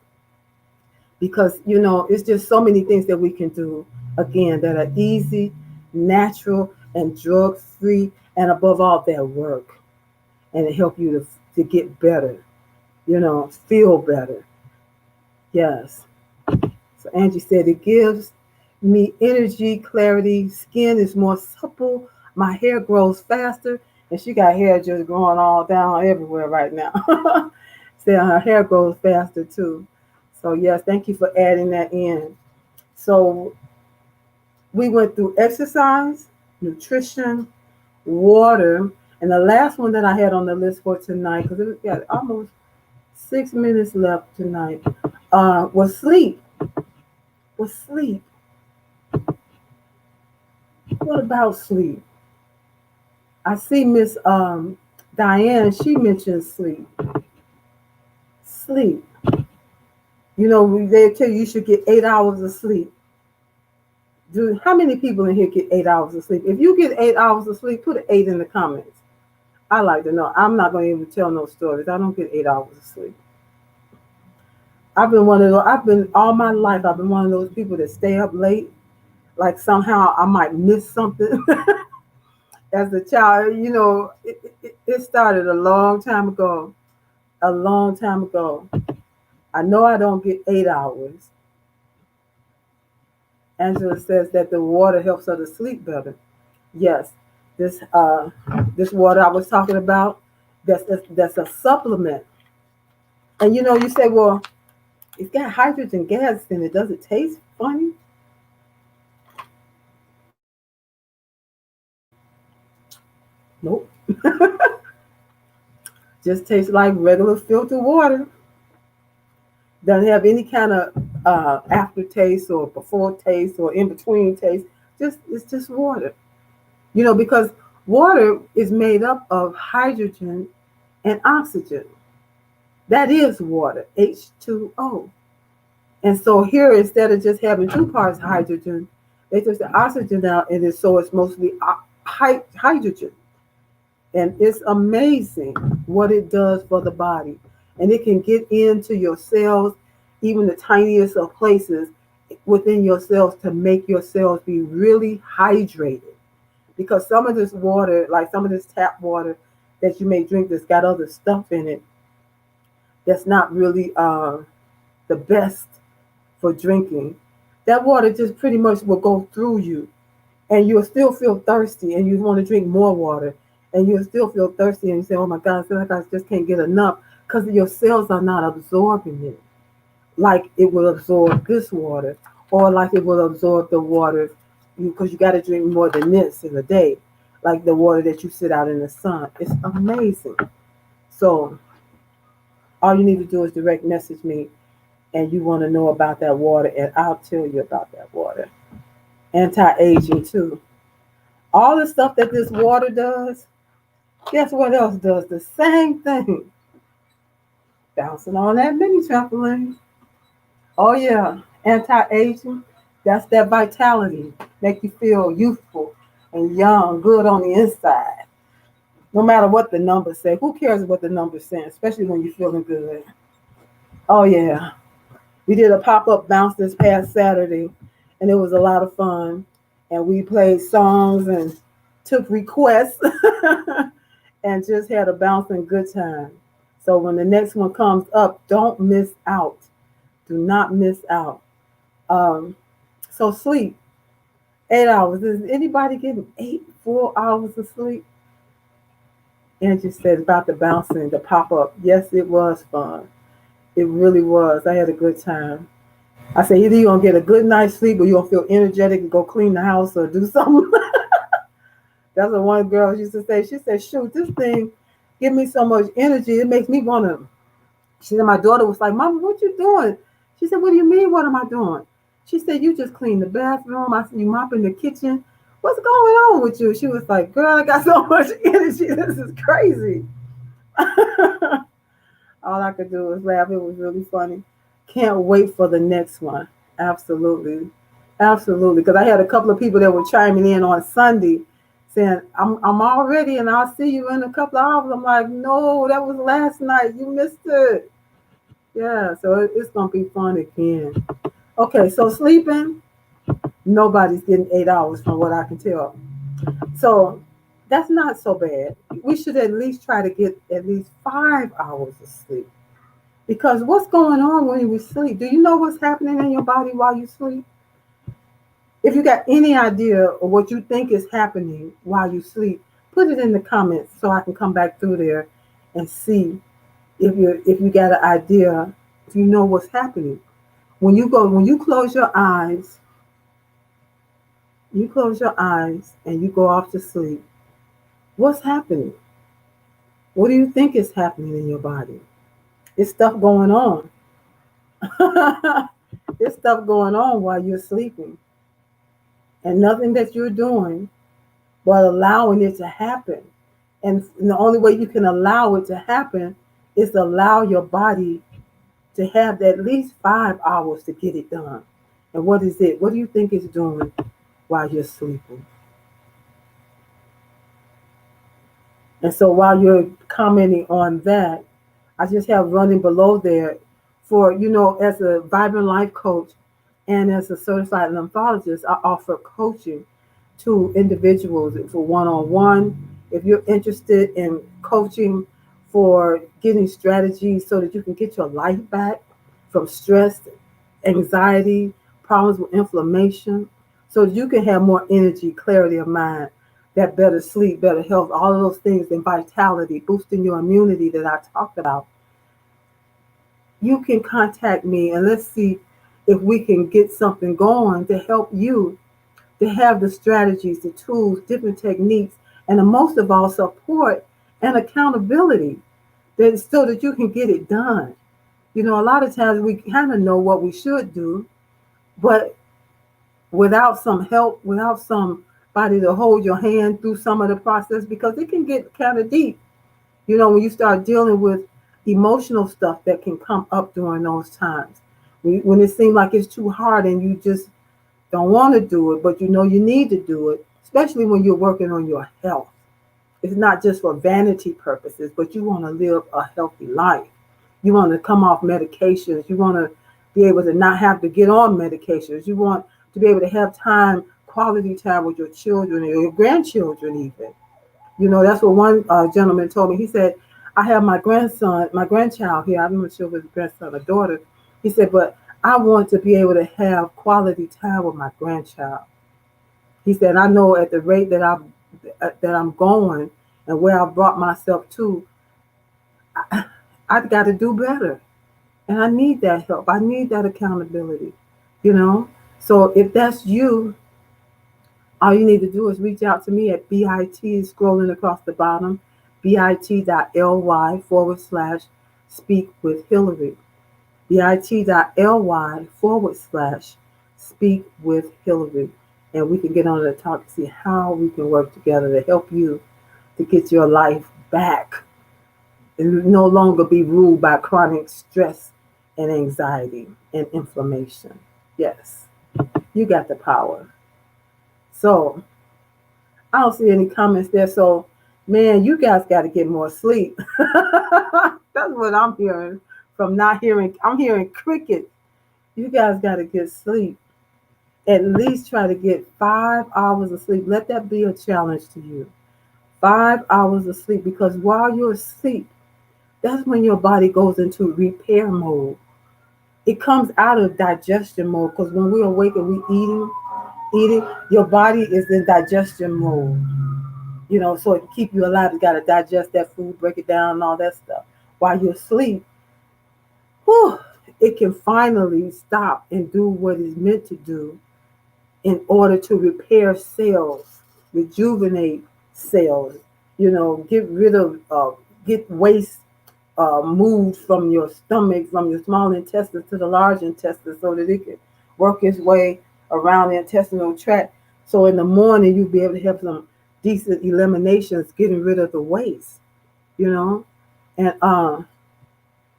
Because, it's just so many things that we can do, again, that are easy, natural, and drug-free, and above all, that work. And it help you to get better, feel better. Yes. So Angie said, it gives me energy, clarity, skin is more supple, my hair grows faster, and she got hair just growing all down everywhere right now. So her hair grows faster too. So yes, thank you for adding that in. So we went through exercise, nutrition, water, and the last one that I had on the list for tonight, because it got almost 6 minutes left tonight. Was sleep. Was sleep. What about sleep? I see Miss Diane. She mentioned sleep. Sleep. You know, they tell you should get 8 hours of sleep. Do how many people in here get 8 hours of sleep? If you get 8 hours of sleep, put an 8 in the comments. I like to know. I'm not going to even tell no stories. I don't get 8 hours of sleep. I've been one of those. I've been all my life. I've been one of those people that stay up late. Like somehow I might miss something. As a child, it started a long time ago. A long time ago. I know I don't get 8 hours. Angela says that the water helps her to sleep better. Yes, this this water I was talking about, that's a supplement. And you say, well, it's got hydrogen gas in it. Does it taste funny? Nope. Just tastes like regular filtered water. Doesn't have any kind of aftertaste or before taste or in between taste. It's just water. Because water is made up of hydrogen and oxygen. That is water, H2O. And so here, instead of just having two parts hydrogen, they took the oxygen out, and so it's mostly hydrogen. And it's amazing what it does for the body. And it can get into your cells, even the tiniest of places within your cells, to make your cells be really hydrated. Because some of this water, like some of this tap water that you may drink that's got other stuff in it, that's not really the best for drinking, that water just pretty much will go through you, and you'll still feel thirsty, and you want to drink more water, and you'll still feel thirsty, and you say, oh my God, I feel like I just can't get enough, because your cells are not absorbing it like it will absorb this water, or like it will absorb the water, because you got to drink more than this in a day, like the water that you sit out in the sun. It's amazing. So all you need to do is direct message me, and you want to know about that water, and I'll tell you about that water. Anti-aging too. All the stuff that this water does, guess what else does the same thing? Bouncing on that mini trampoline. Oh yeah, anti-aging. That's that vitality. Make you feel youthful and young, good on the inside. No matter what the numbers say. Who cares what the numbers say, especially when you're feeling good? Oh yeah. We did a pop-up bounce this past Saturday, and it was a lot of fun. And we played songs and took requests and just had a bouncing good time. So when the next one comes up, don't miss out. Do not miss out. Um, so sleep, 8 hours. Is anybody getting eight full hours of sleep? Angie said about the bouncing, the pop-up. Yes, it was fun. It really was. I had a good time. I said, either you're going to get a good night's sleep, or you're going to feel energetic and go clean the house or do something. That's what one girl used to say. She said, shoot, this thing give me so much energy. It makes me want to. She said, my daughter was like, Mama, what you doing? She said, what do you mean, what am I doing? She said, you just cleaned the bathroom. I said, you mopping the kitchen. What's going on with you? She was like, girl, I got so much energy. This is crazy. All I could do was laugh. It was really funny. Can't wait for the next one. Absolutely. Absolutely. Because I had a couple of people that were chiming in on Sunday saying, I'm all ready and I'll see you in a couple of hours. I'm like, no, that was last night. You missed it. Yeah, so it's going to be fun again. Okay, so sleeping, nobody's getting 8 hours from what I can tell. So that's not so bad. We should at least try to get at least 5 hours of sleep. Because what's going on when we sleep? Do you know what's happening in your body while you sleep? If you got any idea of what you think is happening while you sleep, put it in the comments so I can come back through there and see if you got an idea, if you know what's happening. When you close your eyes and you go off to sleep, what's happening? What do you think is happening in your body? It's stuff going on. There's stuff going on while you're sleeping, and nothing that you're doing but allowing it to happen. And the only way you can allow it to happen is to allow your body to have at least 5 hours to get it done. And what is it? What do you think it's doing while you're sleeping? And so while you're commenting on that, I just have running below there for, as a Vibrant Life coach and as a certified lymphologist, I offer coaching to individuals for one-on-one. If you're interested in coaching for getting strategies so that you can get your life back from stress, anxiety, problems with inflammation, so that you can have more energy, clarity of mind, that better sleep, better health, all of those things, and vitality, boosting your immunity that I talked about, you can contact me and let's see if we can get something going to help you to have the strategies, the tools, different techniques, and most of all, support and accountability so that you can get it done. A lot of times we kind of know what we should do, but without some help, without somebody to hold your hand through some of the process, because it can get kind of deep, when you start dealing with emotional stuff that can come up during those times. When it seems like it's too hard and you just don't want to do it, but you need to do it, especially when you're working on your health. It's not just for vanity purposes, but you want to live a healthy life. You want to come off medications. You want to be able to not have to get on medications. You want to be able to have time, quality time with your children or your grandchildren even. That's what one gentleman told me. He said, I have my grandchild here. I'm not sure if it's grandson or daughter. He said, but I want to be able to have quality time with my grandchild. He said, I know at the rate that I'm going and where I brought myself to, I've got to do better. And I need that help. I need that accountability, you know? So if that's you, all you need to do is reach out to me at BIT, scrolling across the bottom, bit.ly/speak with Hillary. bit.ly/speak with Hillary. And we can get on the talk to see how we can work together to help you to get your life back and no longer be ruled by chronic stress and anxiety and inflammation. Yes, you got the power. So I don't see any comments there. So, man, you guys got to get more sleep. That's what I'm hearing from not hearing. I'm hearing crickets. You guys got to get sleep. At least try to get 5 hours of sleep. Let that be a challenge to you. 5 hours of sleep, because while you're asleep, that's when your body goes into repair mode. It comes out of digestion mode, because when we awake and we eating, your body is in digestion mode. So it can keep you alive. You got to digest that food, break it down, and all that stuff. While you're asleep, it can finally stop and do what it's meant to do in order to repair cells, rejuvenate cells, get rid of, get waste moved from your stomach, from your small intestines to the large intestines so that it can work its way around the intestinal tract. So in the morning, you'll be able to have some decent eliminations, getting rid of the waste, And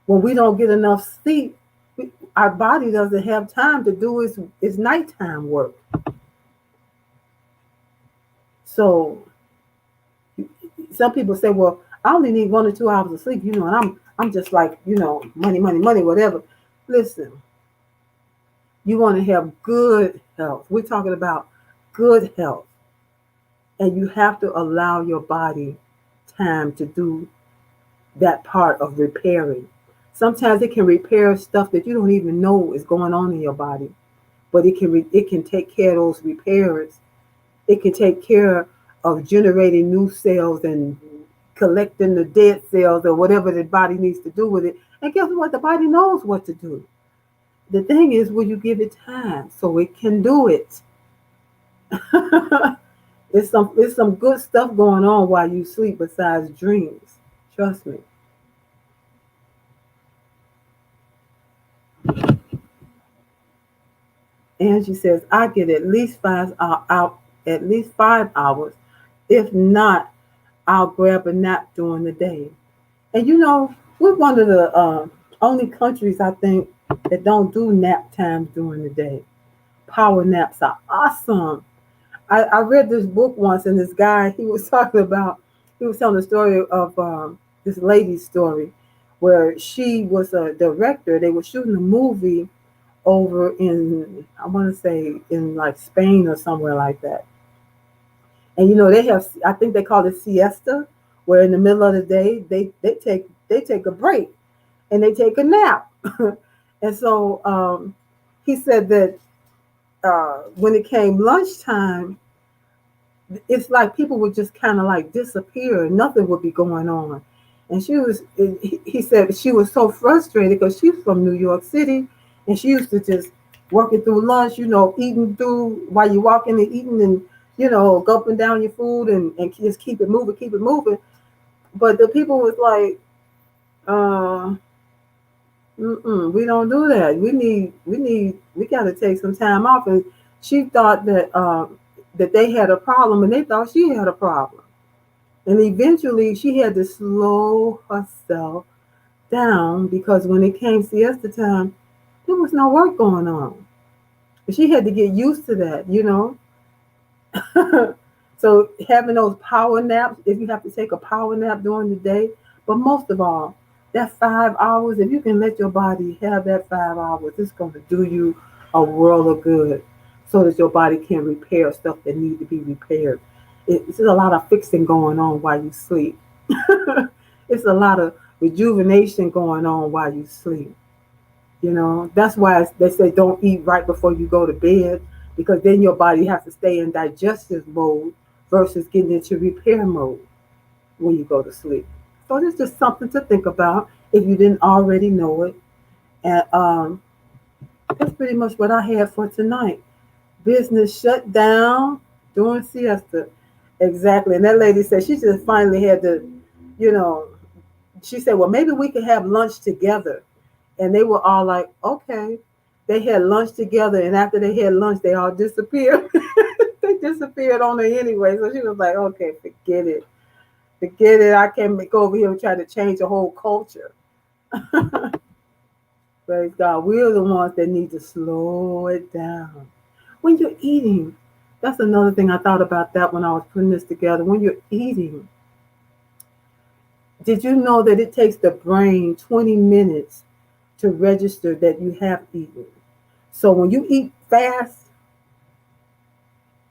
when we don't get enough sleep, our body doesn't have time to do its nighttime work. So some people say, well, I only need 1 or 2 hours of sleep, and I'm just like, money, money, money, whatever. Listen, you want to have good health. We're talking about good health. And you have to allow your body time to do that part of repairing. Sometimes it can repair stuff that you don't even know is going on in your body, but it can take care of those repairs. It can take care of generating new cells and collecting the dead cells or whatever the body needs to do with it. And guess what? The body knows what to do. The thing is, will you give it time so it can do it? It's some good stuff going on while you sleep besides dreams. Trust me. Angie says, I get at least out at least 5 hours. If not, I'll grab a nap during the day. And we're one of the only countries I think that don't do nap times during the day. Power naps are awesome. I read this book once, and this guy he was telling the story of this lady's story, where she was a director. They were shooting a movie over in, I want to say, in like Spain or somewhere like that. And they have, I think they call it siesta, where in the middle of the day they take a break and they take a nap. And so he said that when it came lunchtime, it's like people would just kind of like disappear and nothing would be going on. And he said she was so frustrated because she's from New York City and she used to just working through lunch, eating through while you're walking and eating and, gulping down your food and just keep it moving, keep it moving. But the people was like, we don't do that. We got to take some time off. And she thought that they had a problem, and they thought she had a problem. And eventually, she had to slow herself down because when it came siesta time, there was no work going on. And she had to get used to that. So having those power naps, if you have to take a power nap during the day, but most of all, that 5 hours, if you can let your body have that 5 hours, it's going to do you a world of good so that your body can repair stuff that need to be repaired. It's a lot of fixing going on while you sleep. It's a lot of rejuvenation going on while you sleep. That's why they say don't eat right before you go to bed, because then your body has to stay in digestive mode versus getting into repair mode when you go to sleep. So it's just something to think about if you didn't already know it. And that's pretty much what I had for tonight. Business shut down during siesta. Exactly. And that lady said she just finally had to, you know, she said, well, maybe we could have lunch together. And they were all like, okay. They had lunch together. And after they had lunch, they all disappeared. They disappeared on her anyway. So she was like, okay, forget it. Forget it. I can't go over here and try to change the whole culture. Praise God. We're the ones that need to slow it down. When you're eating, that's another thing I thought about that when I was putting this together. When you're eating, did you know that it takes the brain 20 minutes to register that you have eaten? So when you eat fast,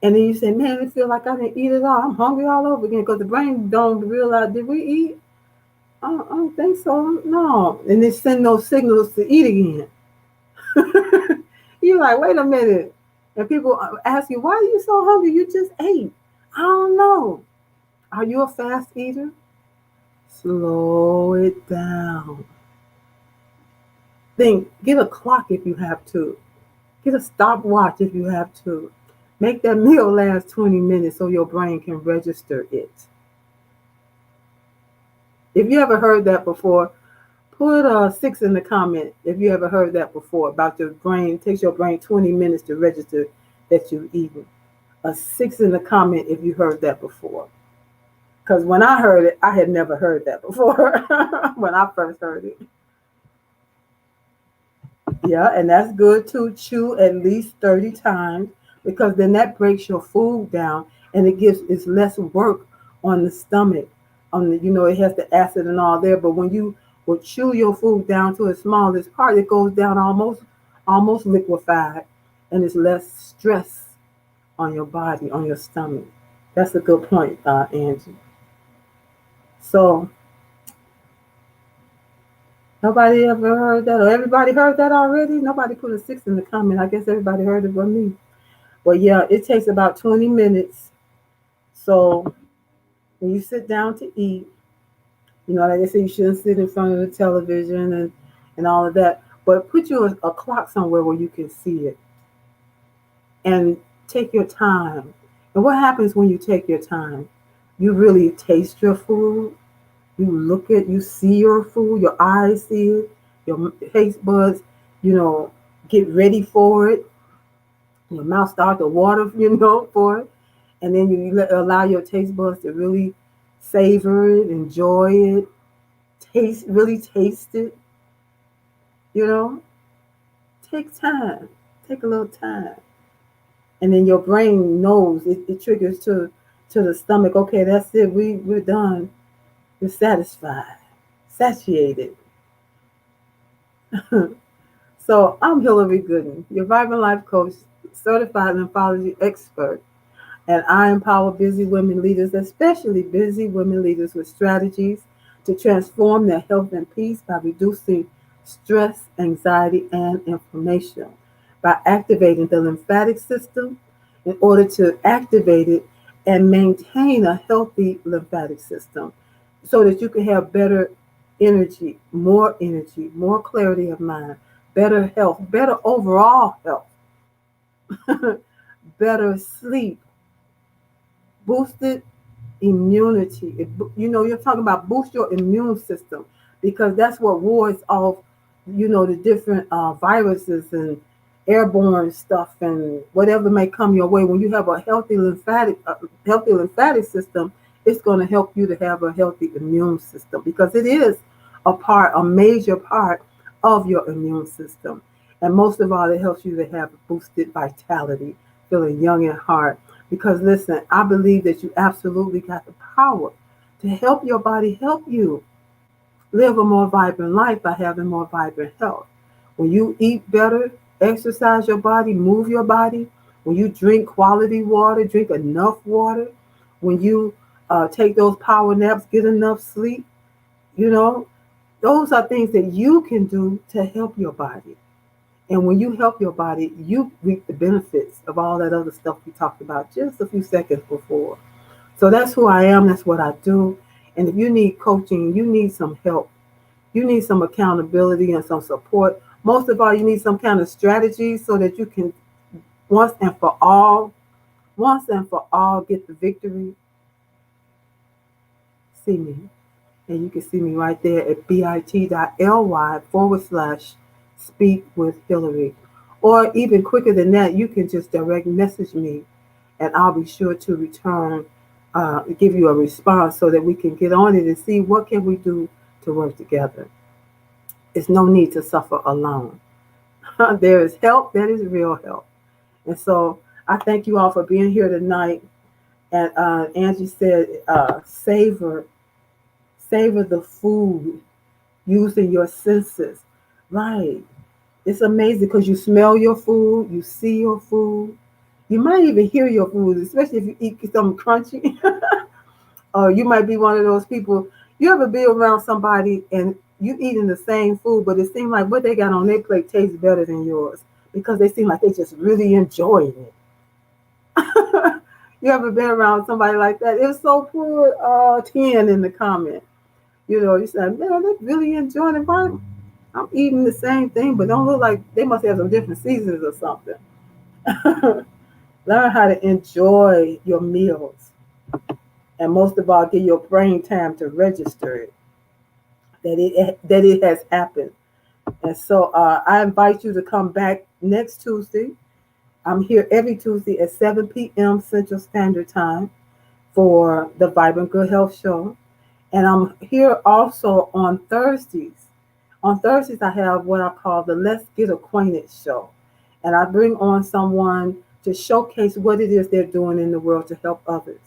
and then you say, man, I feel like I didn't eat it all. I'm hungry all over again because the brain don't realize, did we eat? I don't think so. No. And they send those signals to eat again. You're like, wait a minute. And people ask you, why are you so hungry? You just ate. I don't know. Are you a fast eater? Slow it down. Think, get a clock if you have to. Get a stopwatch if you have to. Make that meal last 20 minutes so your brain can register it. If you ever heard that before, put a 6 in the comment if you ever heard that before about your brain. It takes your brain 20 minutes to register that you've eaten. A 6 in the comment if you heard that before. Because when I heard it, I had never heard that before when I first heard it. Yeah, and that's good to chew at least 30 times because then that breaks your food down and it's less work on the stomach. It has the acid and all there, but when you will chew your food down to its smallest part, it goes down almost liquefied, and it's less stress on your body, on your stomach. That's a good point, Angie. So nobody ever heard that, or everybody heard that already? Nobody put a 6 in the comment. I guess everybody heard it but me. Well, yeah, it takes about 20 minutes. So when you sit down to eat, like they say, you shouldn't sit in front of the television and all of that. But put you a clock somewhere where you can see it. And take your time. And what happens when you take your time? You really taste your food. You see your food. Your eyes see it. Your taste buds. you know, get ready for it. Your mouth start to water, for it. And then you allow your taste buds to really savor it, enjoy it, really taste it, you know. Take time. Take a little time. And then your brain knows it triggers to the stomach. Okay, that's it. We're done. We're satisfied, satiated. So I'm Hillary Gooden, your Vibrant Life Coach, certified lymphology expert, and I empower busy women leaders, especially busy women leaders, with strategies to transform their health and peace by reducing stress, anxiety, and inflammation, by activating the lymphatic system in order to activate it and maintain a healthy lymphatic system so that you can have better energy, more clarity of mind, better health, better overall health, better sleep, boosted immunity. You're talking about boost your immune system because that's what wards off, the different viruses and airborne stuff and whatever may come your way. When you have a healthy lymphatic system, it's going to help you to have a healthy immune system because it is a major part of your immune system. And most of all, it helps you to have boosted vitality, feeling young at heart. Because listen, I believe that you absolutely got the power to help your body help you live a more vibrant life by having more vibrant health. When you eat better, exercise your body, move your body, when you drink quality water, drink enough water, when you take those power naps, get enough sleep, you know, those are things that you can do to help your body. And when you help your body, you reap the benefits of all that other stuff we talked about just a few seconds before. So that's who I am. That's what I do. And if you need coaching, you need some help, you need some accountability and some support. Most of all, you need some kind of strategy so that you can once and for all get the victory. See me. And you can see me right there at bit.ly/speak with Hillary. Or even quicker than that, you can just direct message me and I'll be sure to return, give you a response so that we can get on it and see what can we do to work together. There's no need to suffer alone. There is help, that is real help. And so I thank you all for being here tonight. And Angie said, savor the food using your senses. Right. It's amazing because you smell your food, you see your food, you might even hear your food, especially if you eat something crunchy. Or you might be one of those people. You ever be around somebody and you eating the same food, but it seems like what they got on their plate tastes better than yours because they seem like they just really enjoying it. You ever been around somebody like that? It's so poor. 10 in the comment. You say, man, they're really enjoying it. I'm eating the same thing, but don't look like they must have some different seasons or something. Learn how to enjoy your meals. And most of all, give your brain time to register it, that it has happened. And so I invite you to come back next Tuesday. I'm here every Tuesday at 7 p.m. Central Standard Time for the Vibrant Good Health Show. And I'm here also on Thursdays. On Thursdays, I have what I call the Let's Get Acquainted show. And I bring on someone to showcase what it is they're doing in the world to help others.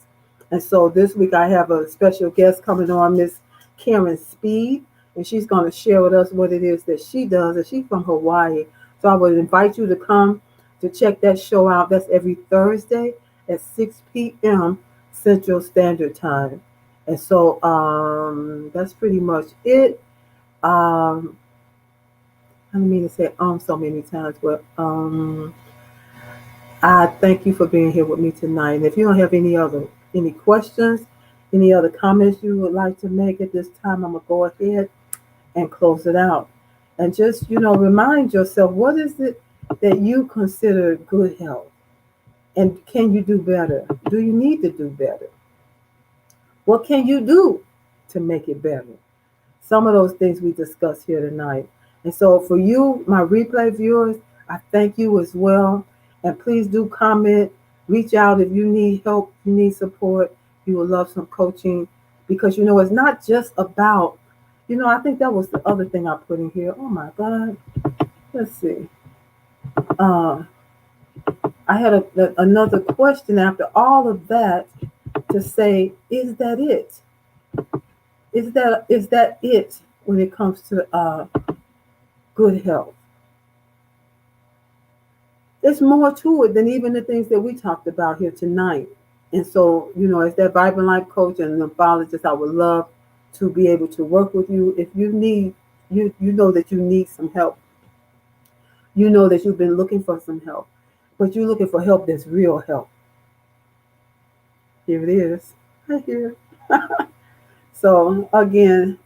And so this week I have a special guest coming on, Miss Karen Speed, and she's going to share with us what it is that she does. And she's from Hawaii. So I would invite you to come to check that show out. That's every Thursday at 6 p.m. Central Standard Time. And so that's pretty much it. I didn't mean to say so many times, but I thank you for being here with me tonight. And if you don't have any questions, any other comments you would like to make at this time, I'm gonna go ahead and close it out. And just remind yourself, what is it that you consider good health, and can you do better? Do you need to do better? What can you do to make it better? Some of those things we discussed here tonight. And so for you, my replay viewers, I thank you as well. And please do comment, reach out if you need help, you need support, you will love some coaching. Because, it's not just about, I think that was the other thing I put in here. Oh my God. Let's see. Uh, I had another question after all of that to say, is that it? Is that it when it comes to good health? There's more to it than even the things that we talked about here tonight. And so, as that Vibrant Life coach and nephrologist, I would love to be able to work with you. If you need, you know that you need some help. You know that you've been looking for some help, but you're looking for help that's real help. Here it is, right here. So again,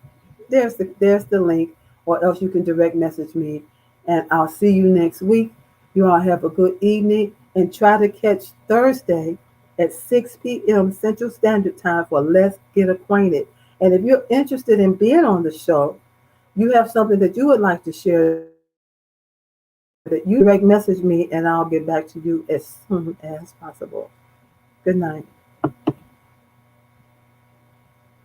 there's the link, or else you can direct message me, and I'll see you next week. You all have a good evening, and try to catch Thursday at 6 p.m. Central Standard Time for Let's Get Acquainted. And if you're interested in being on the show, you have something that you would like to share, that you direct message me, and I'll get back to you as soon as possible. Good night.